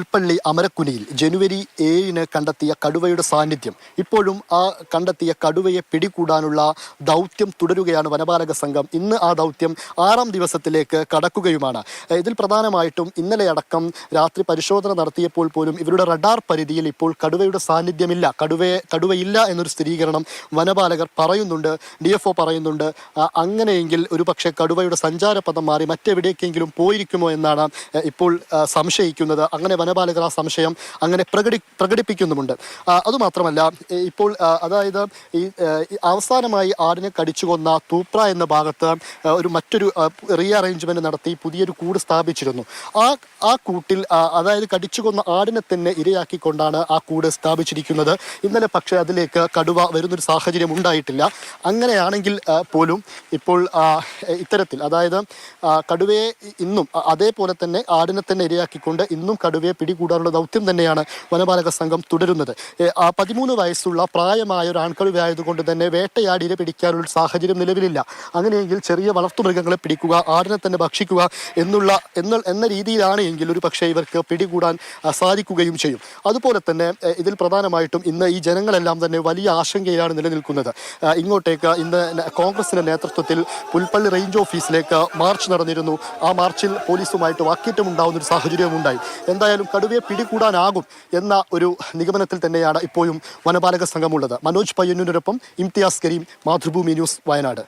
പുൽപ്പള്ളി അമരക്കുനിയിൽ ജനുവരി 7-ന് കണ്ടെത്തിയ കടുവയുടെ സാന്നിധ്യം ഇപ്പോഴും ആ കണ്ടെത്തിയ കടുവയെ പിടികൂടാനുള്ള ദൗത്യം തുടരുകയാണ് വനപാലക സംഘം. ഇന്ന് ആ ദൗത്യം 6-ാം ദിവസത്തിലേക്ക് കടക്കുകയുമാണ്. ഇതിൽ പ്രധാനമായിട്ടും ഇന്നലെ അടക്കം രാത്രി പരിശോധന നടത്തിയപ്പോൾ പോലും ഇവരുടെ റഡാർ പരിധിയിൽ ഇപ്പോൾ കടുവയുടെ സാന്നിധ്യമില്ല, കടുവയില്ല എന്നൊരു സ്ഥിരീകരണം വനപാലകർ പറയുന്നുണ്ട്, DFO പറയുന്നുണ്ട്. അങ്ങനെയെങ്കിൽ ഒരു പക്ഷേ കടുവയുടെ സഞ്ചാരപഥം മാറി മറ്റെവിടേക്കെങ്കിലും പോയിരിക്കുമോ എന്നാണ് ഇപ്പോൾ സംശയിക്കുന്നത്. അങ്ങനെ വനപാലകർ ആ സംശയം അങ്ങനെ പ്രകടിപ്പിക്കുന്നുമുണ്ട്. അതുമാത്രമല്ല, ഇപ്പോൾ അതായത് ഈ അവസാനമായി ആടിനെ കടിച്ചു കൊന്ന തൂപ്ര എന്ന ഭാഗത്ത് മറ്റൊരു റീഅറേഞ്ച്മെന്റ് നടത്തി പുതിയൊരു കൂട് സ്ഥാപിച്ചിരുന്നു. ആ കൂട്ടിൽ അതായത് കടിച്ചു കൊന്ന ആടിനെ തന്നെ ഇരയാക്കിക്കൊണ്ടാണ് ആ കൂട് സ്ഥാപിച്ചിരിക്കുന്നത്. ഇന്നലെ പക്ഷേ അതിലേക്ക് കടുവ വരുന്നൊരു സാഹചര്യം ഉണ്ടായിട്ടില്ല. അങ്ങനെയാണെങ്കിൽ പോലും ഇപ്പോൾ ഇത്തരത്തിൽ അതായത് കടുവയെ ഇന്നും അതേപോലെ തന്നെ ആടിനെ തന്നെ ഇരയാക്കിക്കൊണ്ട് ഇന്നും കടുവയെ പിടികൂടാനുള്ള ദൗത്യം തന്നെയാണ് വനപാലക സംഘം തുടരുന്നത്. 13 വയസ്സുള്ള പ്രായമായ ഒരു ആൺകടുവയായതുകൊണ്ട് തന്നെ വേട്ടയാടിനെ പിടിക്കാനുള്ള സാഹചര്യം നിലവിലില്ല. അങ്ങനെയെങ്കിൽ ചെറിയ വളർത്തുമൃഗങ്ങളെ പിടിക്കുക, ആടിനെ തന്നെ ഭക്ഷിക്കുക എന്ന രീതിയിലാണ് എങ്കിൽ ഒരു പക്ഷേ ഇവർക്ക് പിടികൂടാൻ സാധിക്കുകയും ചെയ്യും. അതുപോലെ തന്നെ ഇതിൽ പ്രധാനമായിട്ടും ഇന്ന് ഈ ജനങ്ങളെല്ലാം തന്നെ വലിയ ആശങ്കയിലാണ് നിലനിൽക്കുന്നത്. ഇങ്ങോട്ടേക്ക് ഇന്ന് കോൺഗ്രസിന്റെ നേതൃത്വത്തിൽ പുൽപ്പള്ളി റേഞ്ച് ഓഫീസിലേക്ക് മാർച്ച് നടന്നിരുന്നു. ആ മാർച്ചിൽ പോലീസുമായിട്ട് വാക്കേറ്റം ഉണ്ടാവുന്ന ഒരു സാഹചര്യവും ഉണ്ടായി. എന്തായാലും കടുവയെ പിടികൂടാനാകും എന്ന ഒരു നിഗമനത്തിൽ തന്നെയാണ് ഇപ്പോഴും വനപാലക സംഘമുള്ളത്. മനോജ് പയ്യന്നൂരിനൊപ്പം ഇംതിയാസ് കരീം, മാതൃഭൂമി ന്യൂസ്, വയനാട്.